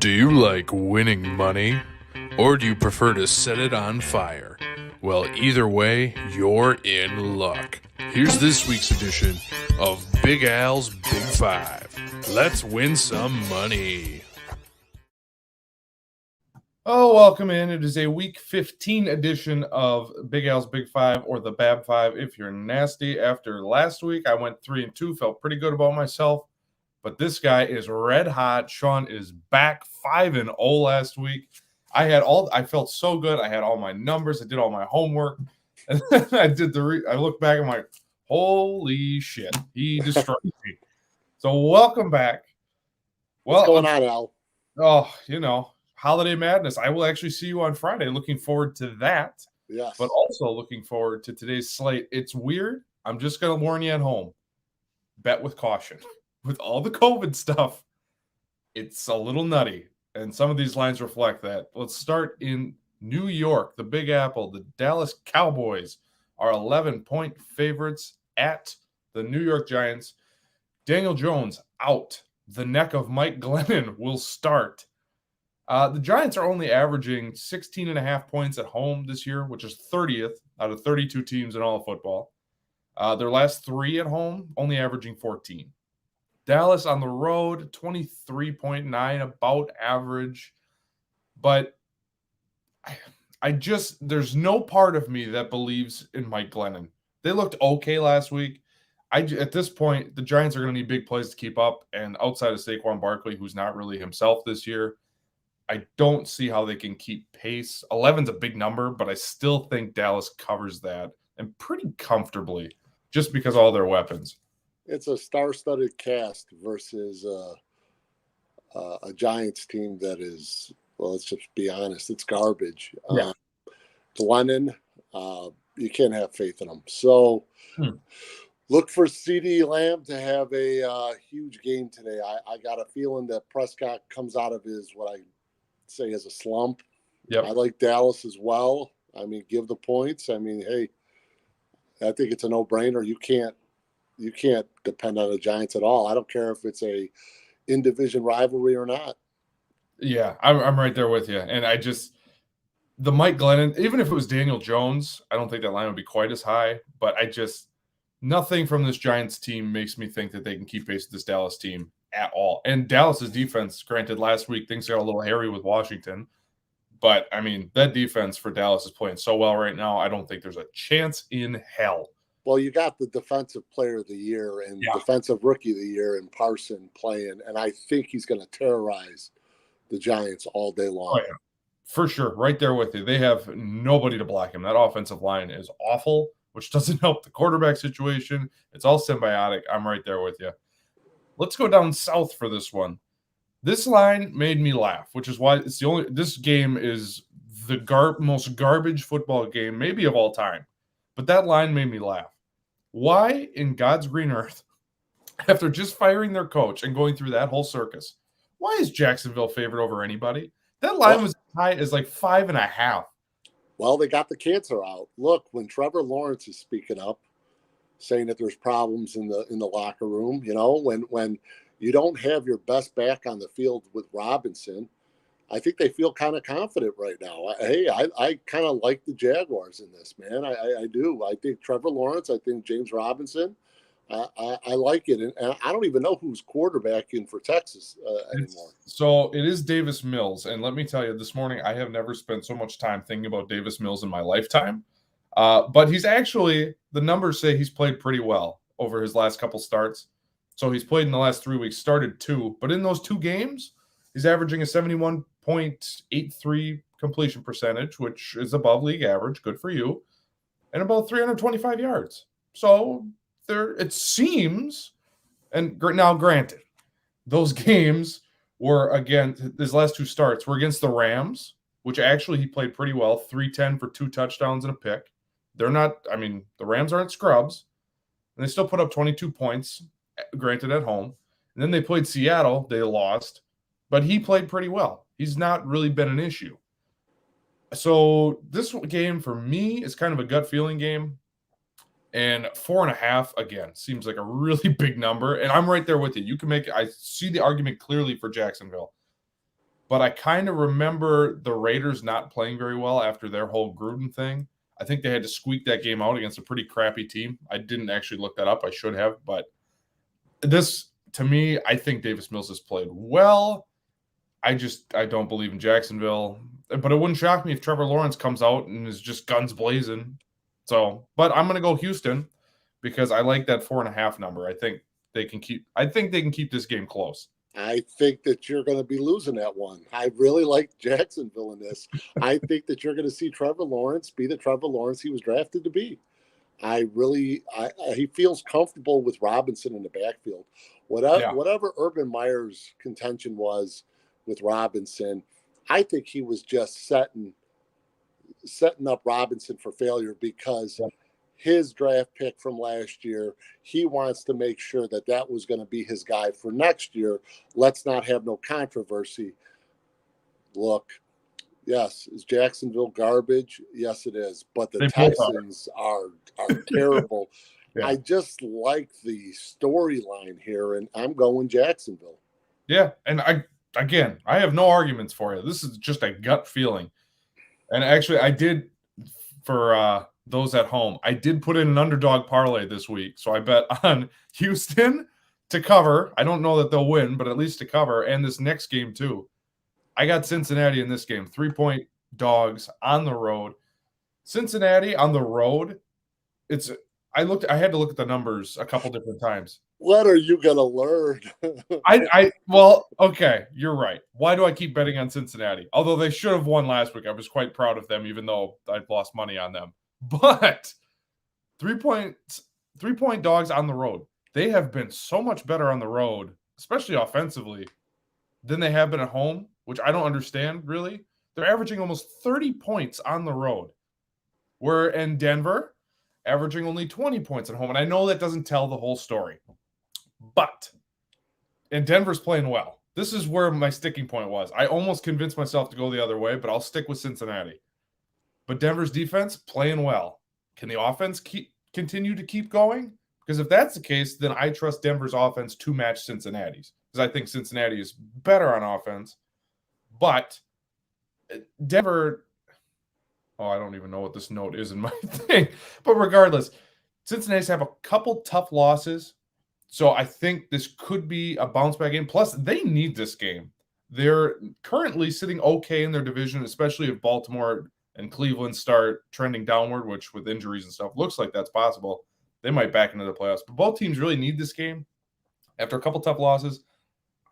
Do you like winning money? Or do you prefer to set it on fire? Well, either way, you're in luck. Here's this week's edition of Big Al's Big Five. Let's win some money. Oh, welcome in. It is a week 15 edition of Big Al's Big Five, or the Bab Five if you're nasty. After last week, I went 3-2, felt pretty good about myself. But this guy is red hot. Shawn is back 5-0 last week. I felt so good. I had all my numbers. I did all my homework. And then I look back and I'm like, holy shit, he destroyed me. So welcome back. What's going on, Al? Oh, holiday madness. I will actually see you on Friday. Looking forward to that. Yes. But also looking forward to today's slate. It's weird. I'm just going to warn you at home. Bet with caution. With all the COVID stuff, it's a little nutty, and some of these lines reflect that. Let's start in New York, the Big Apple. The Dallas Cowboys are 11-point favorites at the New York Giants. Daniel Jones out. The neck of Mike Glennon will start. The Giants are only averaging 16.5 points at home this year, which is 30th out of 32 teams in all of football. Their last three at home, only averaging 14. Dallas on the road, 23.9, about average. But there's no part of me that believes in Mike Glennon. They looked okay last week. At this point, the Giants are going to need big plays to keep up. And outside of Saquon Barkley, who's not really himself this year, I don't see how they can keep pace. 11's a big number, but I still think Dallas covers that, and pretty comfortably, just because of all their weapons. It's a star-studded cast versus a Giants team that is, well, let's just be honest, it's garbage. Yeah. Glennon, you can't have faith in him. So look for CeeDee Lamb to have a huge game today. I got a feeling that Prescott comes out of his, what I say is a slump. Yep. I like Dallas as well. I mean, give the points. I mean, hey, I think it's a no-brainer. You can't depend on the Giants at all. I don't care if it's a in-division rivalry or not. Yeah, I'm right there with you. And the Mike Glennon, even if it was Daniel Jones, I don't think that line would be quite as high. But nothing from this Giants team makes me think that they can keep pace with this Dallas team at all. And Dallas's defense, granted, last week things got a little hairy with Washington. But, I mean, that defense for Dallas is playing so well right now, I don't think there's a chance in hell. Well, you got the defensive player of the year and defensive rookie of the year in Parson playing, and I think he's going to terrorize the Giants all day long. Oh, yeah. For sure. Right there with you. They have nobody to block him. That offensive line is awful, which doesn't help the quarterback situation. It's all symbiotic. I'm right there with you. Let's go down south for this one. This line made me laugh, which is why this game is the most garbage football game maybe of all time. But that line made me laugh. Why in God's green earth, after just firing their coach and going through that whole circus, why is Jacksonville favored over anybody? That line was high as like 5.5. Well, they got the cancer out. Look, when Trevor Lawrence is speaking up, saying that there's problems in the locker room, when you don't have your best back on the field with Robinson, I think they feel kind of confident right now. I kind of like the Jaguars in this, man. I do. I think Trevor Lawrence. I think James Robinson. I like it. And I don't even know who's quarterbacking for Texas anymore. So it is Davis Mills. And let me tell you, this morning I have never spent so much time thinking about Davis Mills in my lifetime. But he's actually, the numbers say he's played pretty well over his last couple starts. So he's played in the last 3 weeks, started 2. But in those 2 games, he's averaging a 71.83 completion percentage, which is above league average. Good for you. And about 325 yards. So it seems, and now granted, those games were, again, his last 2 starts were against the Rams, which actually he played pretty well, 310 for 2 touchdowns and a pick. The Rams aren't scrubs, and they still put up 22 points, granted at home. And then they played Seattle. They lost. But he played pretty well. He's not really been an issue. So this game for me is kind of a gut feeling game. And 4.5, again, seems like a really big number. And I'm right there with you. I see the argument clearly for Jacksonville. but I kind of remember the Raiders not playing very well after their whole Gruden thing. I think they had to squeak that game out against a pretty crappy team. I didn't actually look that up. I should have, but this, to me, I think Davis Mills has played well. I don't believe in Jacksonville, but it wouldn't shock me if Trevor Lawrence comes out and is just guns blazing. So, but I'm going to go Houston because I like that 4.5 number. I think they can keep this game close. I think that you're going to be losing that one. I really like Jacksonville in this. I think that you're going to see Trevor Lawrence be the Trevor Lawrence he was drafted to be. He feels comfortable with Robinson in the backfield. Whatever Urban Meyer's contention was with Robinson, I think he was just setting up Robinson for failure because his draft pick from last year, he wants to make sure that was going to be his guy for next year. Let's not have no controversy. Look, yes, is Jacksonville garbage? Yes, it is. But the Texans are terrible. Yeah. I just like the storyline here, and I'm going Jacksonville. Yeah, and I have no arguments for you. This is just a gut feeling. And actually, I did, for those at home, I did put in an underdog parlay this week. So I bet on Houston to cover. I don't know that they'll win, but at least to cover. And this next game, too. I got Cincinnati in this game. 3-point dogs on the road. Cincinnati on the road. I had to look at the numbers a couple different times. What are you gonna learn? Well, okay, you're right. Why do I keep betting on Cincinnati? Although they should have won last week. I was quite proud of them, even though I've lost money on them. But 3-point dogs on the road. They have been so much better on the road, especially offensively, than they have been at home, which I don't understand, really. They're averaging almost 30 points on the road. We're in Denver, averaging only 20 points at home. And I know that doesn't tell the whole story. And Denver's playing well. This is where my sticking point was. I almost convinced myself to go the other way, but I'll stick with Cincinnati. But Denver's defense playing well. Can the offense continue to keep going? Because if that's the case, then I trust Denver's offense to match Cincinnati's. Because I think Cincinnati is better on offense. But Denver, I don't even know what this note is in my thing. But regardless, Cincinnati's have a couple tough losses. So I think this could be a bounce back game. Plus, they need this game. They're currently sitting okay in their division, especially if Baltimore and Cleveland start trending downward, which with injuries and stuff looks like that's possible. They might back into the playoffs. But both teams really need this game. After a couple tough losses,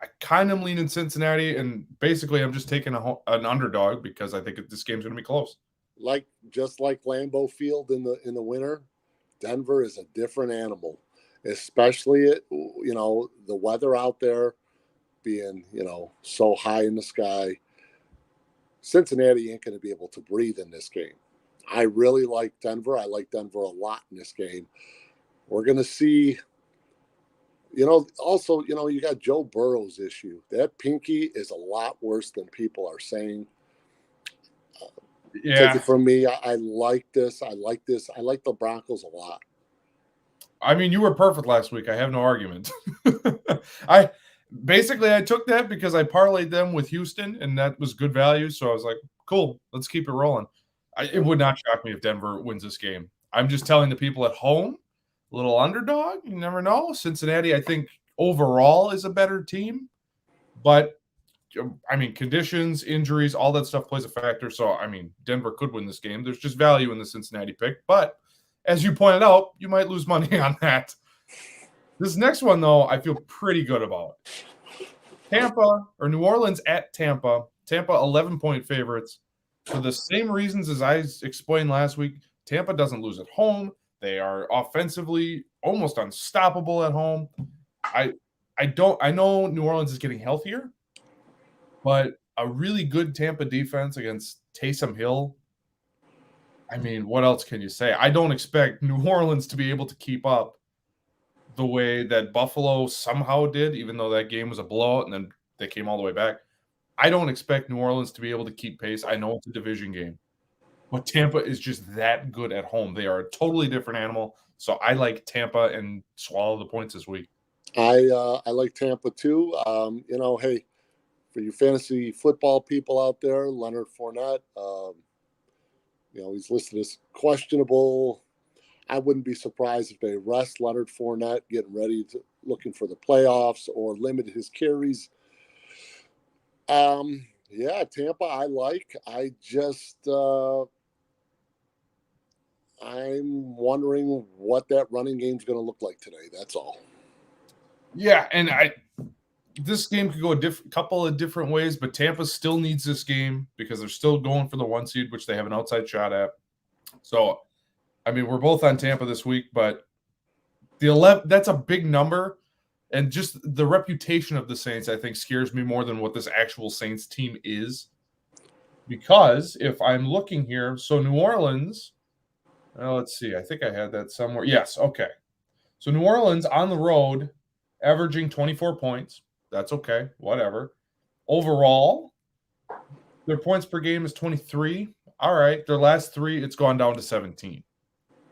I kind of lean in Cincinnati, and basically I'm just taking an underdog because I think this game's going to be close. Just like Lambeau Field in the winter, Denver is a different animal. Especially the weather out there being, so high in the sky. Cincinnati ain't going to be able to breathe in this game. I really like Denver. I like Denver a lot in this game. We're going to see, also, you got Joe Burrow's issue. That pinky is a lot worse than people are saying. Take it from me. I like this. I like the Broncos a lot. I mean, you were perfect last week. I have no argument. I took that because I parlayed them with Houston, and that was good value. So I was like, cool, let's keep it rolling. It would not shock me if Denver wins this game. I'm just telling the people at home, little underdog. You never know. Cincinnati, I think, overall is a better team. But, I mean, conditions, injuries, all that stuff plays a factor. So, I mean, Denver could win this game. There's just value in the Cincinnati pick. But as you pointed out, you might lose money on that. This next one, though, I feel pretty good about. New Orleans at Tampa. Tampa 11-point favorites. For the same reasons as I explained last week, Tampa doesn't lose at home. They are offensively almost unstoppable at home. I know New Orleans is getting healthier, but a really good Tampa defense against Taysom Hill. I mean, what else can you say? I don't expect New Orleans to be able to keep up the way that Buffalo somehow did, even though that game was a blowout and then they came all the way back. I don't expect New Orleans to be able to keep pace. I know it's a division game, but Tampa is just that good at home. They are a totally different animal. So I like Tampa and swallow the points this week. I like Tampa too. Hey, for you fantasy football people out there, Leonard Fournette, he's listed as questionable. I wouldn't be surprised if they rest Leonard Fournette, getting ready to looking for the playoffs, or limit his carries. Tampa I like. I just I'm wondering what that running game is going to look like today. That's all. Yeah, and this game could go a couple of different ways, but Tampa still needs this game because they're still going for the 1 seed, which they have an outside shot at. So, I mean, we're both on Tampa this week, but the 11, that's a big number. And just the reputation of the Saints, I think, scares me more than what this actual Saints team is. Because if I'm looking here, so New Orleans, let's see, I think I had that somewhere. Yes, okay. So New Orleans on the road, averaging 24 points. That's okay, whatever. Overall, their points per game is 23. All right, their last 3, it's gone down to 17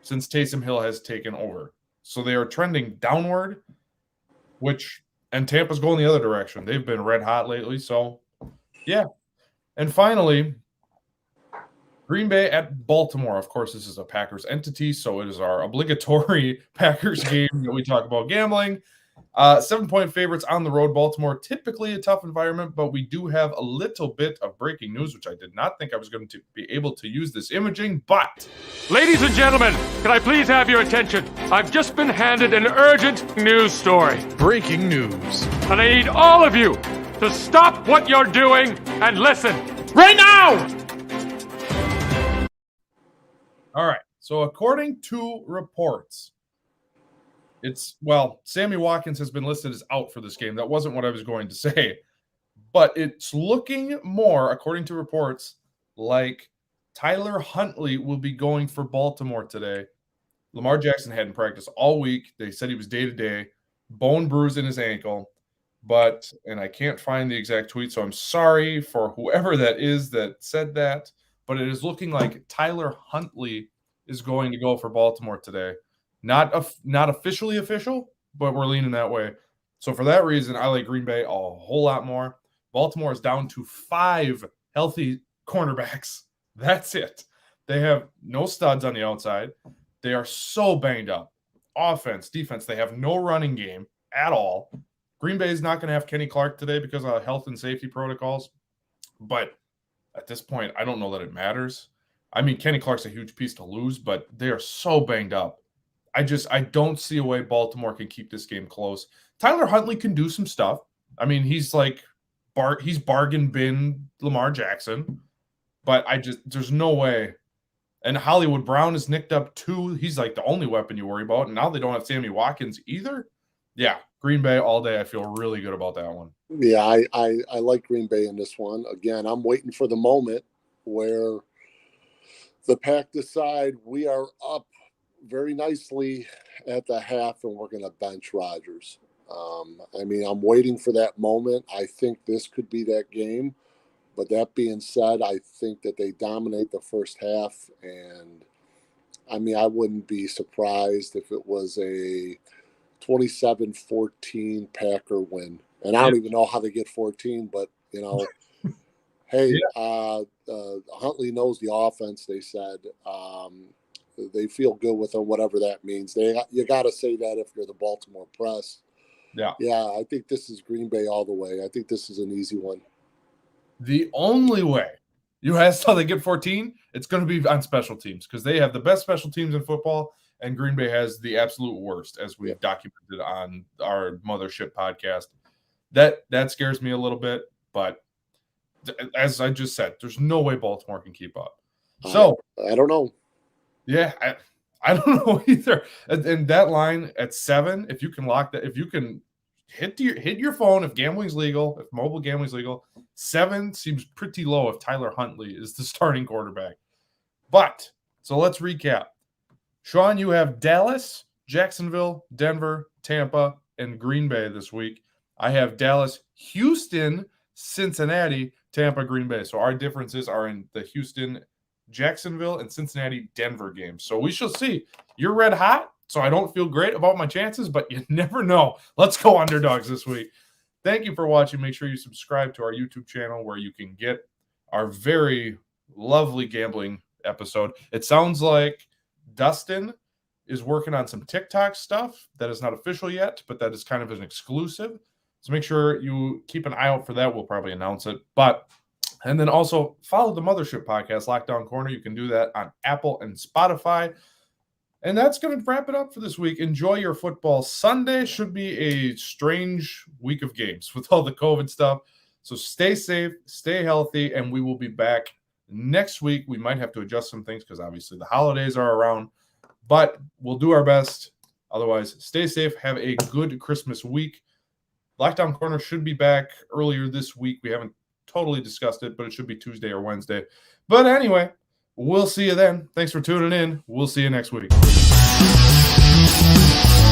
since Taysom Hill has taken over. So they are trending downward, and Tampa's going the other direction. They've been red hot lately, so yeah. And finally, Green Bay at Baltimore. Of course, this is a Packers entity, so it is our obligatory Packers game that we talk about gambling. 7-point favorites on the road. Baltimore, typically a tough environment, but we do have a little bit of breaking news, which I did not think I was going to be able to use this imaging, but... Ladies and gentlemen, can I please have your attention? I've just been handed an urgent news story. Breaking news. And I need all of you to stop what you're doing and listen. Right now! All right. So according to reports, Sammy Watkins has been listed as out for this game. That wasn't what I was going to say. But it's looking more, according to reports, like Tyler Huntley will be going for Baltimore today. Lamar Jackson hadn't practiced all week. They said he was day-to-day, bone bruise in his ankle. And I can't find the exact tweet, so I'm sorry for whoever that is that said that. But it is looking like Tyler Huntley is going to go for Baltimore today. Not officially official, but we're leaning that way. So for that reason, I like Green Bay a whole lot more. Baltimore is down to 5 healthy cornerbacks. That's it. They have no studs on the outside. They are so banged up. Offense, defense, they have no running game at all. Green Bay is not going to have Kenny Clark today because of health and safety protocols. But at this point, I don't know that it matters. I mean, Kenny Clark's a huge piece to lose, but they are so banged up. I don't see a way Baltimore can keep this game close. Tyler Huntley can do some stuff. I mean, he's like he's bargain bin Lamar Jackson, but there's no way. And Hollywood Brown is nicked up too. He's like the only weapon you worry about. And now they don't have Sammy Watkins either. Yeah, Green Bay all day. I feel really good about that one. Yeah, I like Green Bay in this one. Again, I'm waiting for the moment where the Pack decide we are up very nicely at the half and we're going to bench Rodgers. I'm waiting for that moment. I think this could be that game. But that being said, I think that they dominate the first half. And, I wouldn't be surprised if it was a 27-14 Packer win. And I don't even know how they get 14, but, hey, Huntley knows the offense, they said. They feel good with him, whatever that means. You got to say that if you're the Baltimore Press. Yeah. Yeah, I think this is Green Bay all the way. I think this is an easy one. The only way you asked how they get 14, it's going to be on special teams because they have the best special teams in football, and Green Bay has the absolute worst, as we've documented on our Mothership podcast. That scares me a little bit, but as I just said, there's no way Baltimore can keep up. So I don't know. Yeah, I don't know either. And that line at 7, if you can lock that, if you can hit your phone, if gambling's legal, if mobile gambling's legal, 7 seems pretty low if Tyler Huntley is the starting quarterback. But so let's recap. Shawn, you have Dallas, Jacksonville, Denver, Tampa, and Green Bay this week. I have Dallas, Houston, Cincinnati, Tampa, Green Bay. So our differences are in the Houston, Jacksonville, and Cincinnati, Denver games. So we shall see. You're red hot, so I don't feel great about my chances, but you never know. Let's go underdogs this week. Thank you for watching. Make sure you subscribe to our YouTube channel where you can get our very lovely gambling episode. It sounds like Dustin is working on some TikTok stuff that is not official yet, but that is kind of an exclusive. So make sure you keep an eye out for that. We'll probably announce it. And then also follow the Mothership Podcast, Lockdown Corner. You can do that on Apple and Spotify. And that's going to wrap it up for this week. Enjoy your football Sunday. Should be a strange week of games with all the COVID stuff. So stay safe, stay healthy, and we will be back next week. We might have to adjust some things because obviously the holidays are around, but we'll do our best. Otherwise, stay safe. Have a good Christmas week. Lockdown Corner should be back earlier this week. We haven't totally discussed it, but it should be Tuesday or Wednesday. But anyway, we'll see you then. Thanks for tuning in. We'll see you next week.